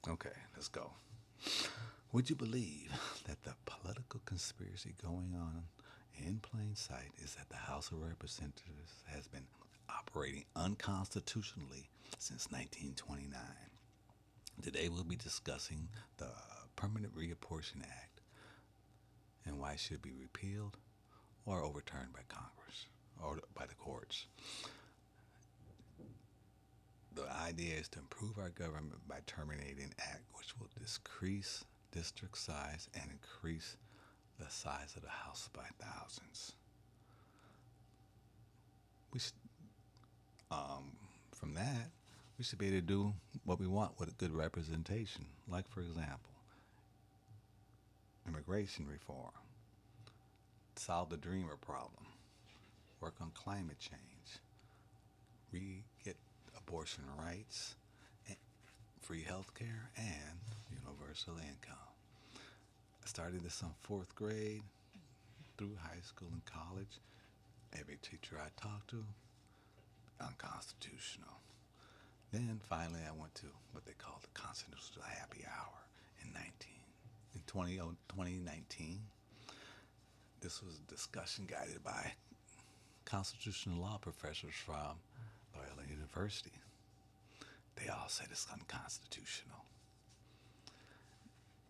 Okay, let's go. Would you believe that the political conspiracy going on in plain sight is that the House of Representatives has been operating unconstitutionally since 1929? Today we'll be discussing the Permanent Reapportionment Act and why it should be repealed or overturned by Congress or by the courts. The idea is to improve our government by terminating an act which will decrease district size and increase the size of the House by thousands. We should, um, from that, we should be able to do what we want with a good representation. Like, for example, immigration reform, solve the dreamer problem, work on climate change, get abortion rights, free health care, and universal income. I started this in fourth grade through high school and college. Every teacher I talked to, unconstitutional. Then finally I went to what they call the constitutional happy hour in 2019. This was a discussion guided by constitutional law professors from Loyola University. They all said it's unconstitutional.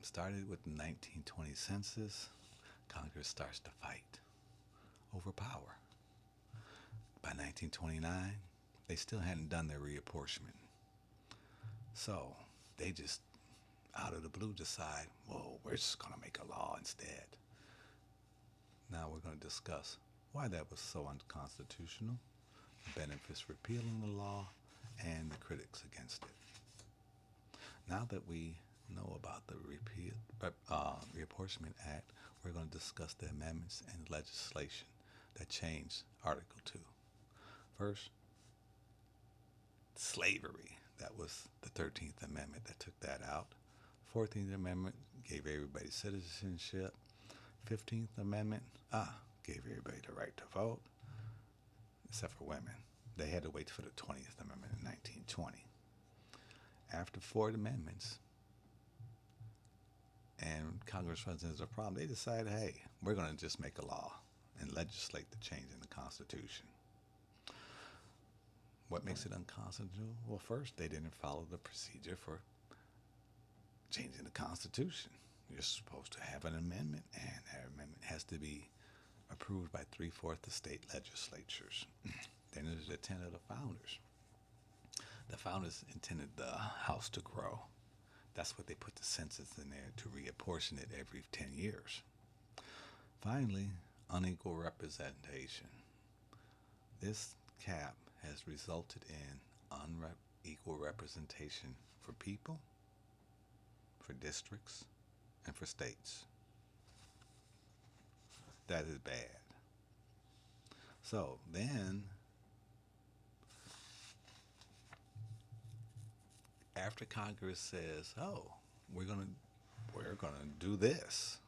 Started with the 1920 census. Congress starts to fight over power. By 1929, they still hadn't done their reapportionment. So they just, out of the blue, decide, well, we're just going to make a law instead. Now we're going to discuss why that was so unconstitutional, the benefits repealing the law, and the critics against it. Now that we know about the Reapportionment Act, we're going to discuss the amendments and legislation that changed Article 2. First, slavery. That was the 13th Amendment that took that out. 14th Amendment gave everybody citizenship. 15th Amendment gave everybody the right to vote, except for women. They had to wait for the 20th Amendment in 1920. After 4 amendments, and Congress runs into a problem, they decided, hey, we're going to just make a law and legislate the change in the Constitution. What makes it unconstitutional? Well, first, they didn't follow the procedure for changing the Constitution. You're supposed to have an amendment, and that amendment has to be approved by 3/4 of state legislatures. Then there's the intent of the founders. The founders intended the House to grow. That's what they put the census in there to reapportion it every 10 years. Finally, unequal representation. This cap has resulted in unequal representation for people, for districts, and for states. That is bad. So then, after Congress says, "Oh, we're gonna do this,"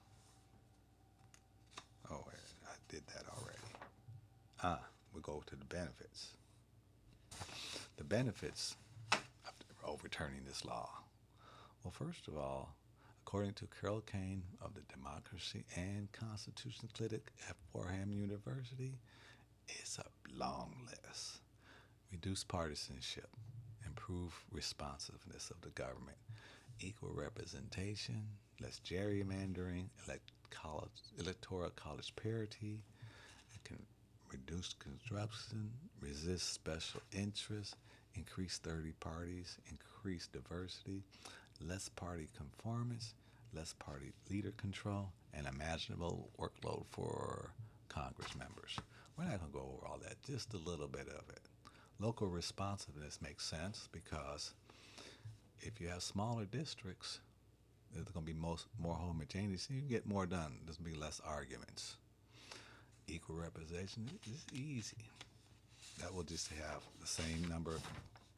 oh, I did that already. We go to the benefits. The benefits of overturning this law. Well, first of all, according to Carol Kane of the Democracy and Constitution Clinic at Fordham University, it's a long list. Reduce partisanship, improve responsiveness of the government, equal representation, less gerrymandering, electoral college parity, it can reduce corruption, resist special interests, increase 30 parties, increase diversity, less party conformance, less party leader control, and imaginable workload for Congress members. We're not going to go over all that, just a little bit of it. Local responsiveness makes sense because if you have smaller districts, there's going to be more homogeneous. You can get more done. There's going to be less arguments. Equal representation is easy. That will just have the same number of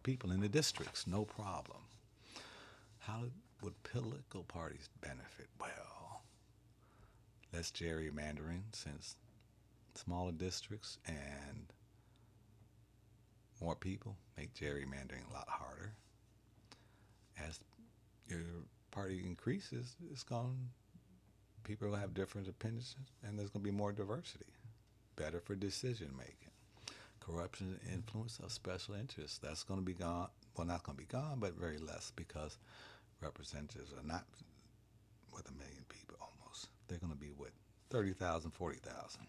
people in the districts, no problem. How would political parties benefit? Well, less gerrymandering since smaller districts and more people make gerrymandering a lot harder. As your party increases, it's going people will have different opinions, and there's going to be more diversity. Better for decision making. Corruption and influence of special interests, that's going to be gone. Well, not going to be gone, but very less, because representatives are not with 1 million people almost. They're going to be with 30,000, 40,000.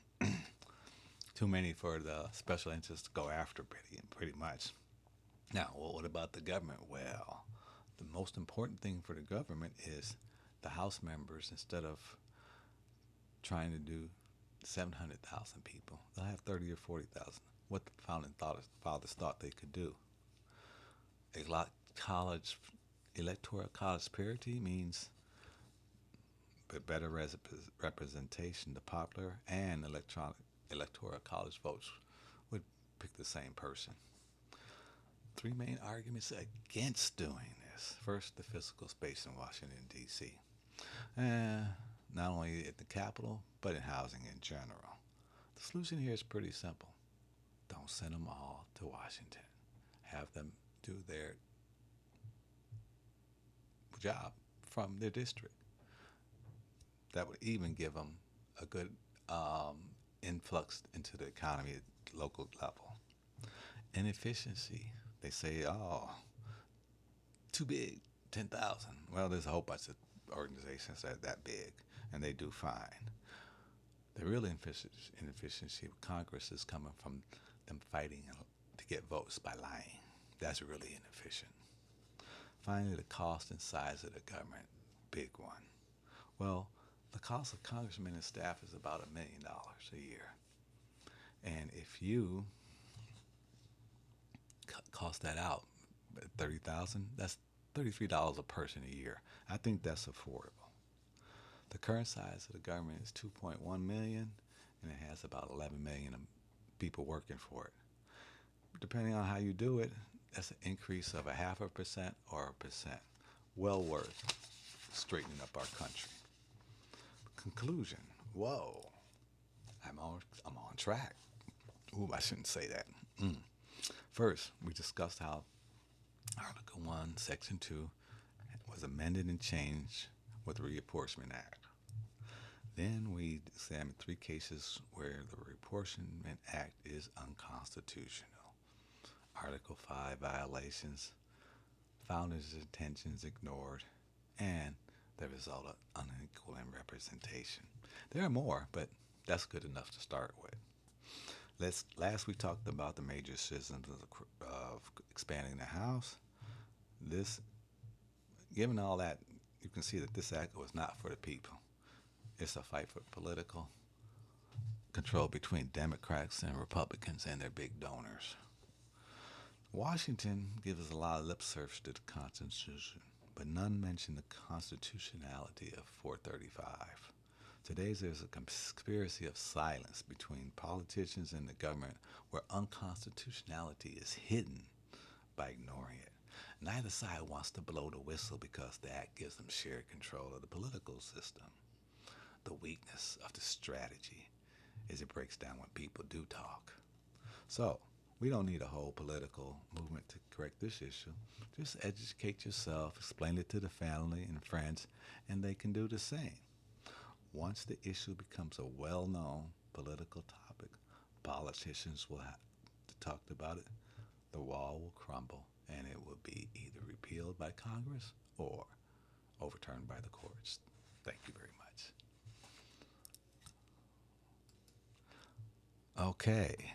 Too many for the special interests to go after, pretty much. Now, well, what about the government? Well, the most important thing for the government is the House members, instead of trying to do 700,000 people, they'll have 30 or 40,000. What the founding fathers thought they could do. Electoral college parity means better representation. The popular and electoral college votes would pick the same person. 3 main arguments against doing this. First, the physical space in Washington, D.C. Not only at the Capitol, but in housing in general. The solution here is pretty simple. Don't send them all to Washington. Have them do their job from their district. That would even give them a good influx into the economy at local level. Inefficiency. They say, oh, too big, 10,000. Well, there's a whole bunch of organizations that are that big, and they do fine. The real inefficiency with Congress is coming from them fighting to get votes by lying. That's really inefficient. Finally, the cost and size of the government, big one. Well, the cost of congressmen and staff is about $1 million a year. And if you cost that out at 30,000, that's $33 a person a year. I think that's affordable. The current size of the government is 2.1 million, and it has about 11 million people working for it. Depending on how you do it, that's an increase of 0.5% or 1%. Well worth straightening up our country. Conclusion. Whoa, I'm on track. Ooh, I shouldn't say that. First, we discussed how Article 1, Section 2 was amended and changed with the Reapportionment Act. Then we examined 3 cases where the Reapportionment Act is unconstitutional. Article 5 violations, founders' intentions ignored, and the result of unequal representation. There are more, but that's good enough to start with. Last we talked about the major citizens of expanding the House. Given all that, you can see that this act was not for the people. It's a fight for political control between Democrats and Republicans and their big donors. Washington gives us a lot of lip service to the Constitution, but none mention the constitutionality of 435. Today there's a conspiracy of silence between politicians and the government where unconstitutionality is hidden by ignoring it. Neither side wants to blow the whistle because the act gives them shared control of the political system. The weakness of the strategy is it breaks down when people do talk. So, we don't need a whole political movement to correct this issue. Just educate yourself, explain it to the family and friends, and they can do the same. Once the issue becomes a well-known political topic, politicians will have to talk about it, the wall will crumble, and it will be either repealed by Congress or overturned by the courts. Thank you very much. Okay.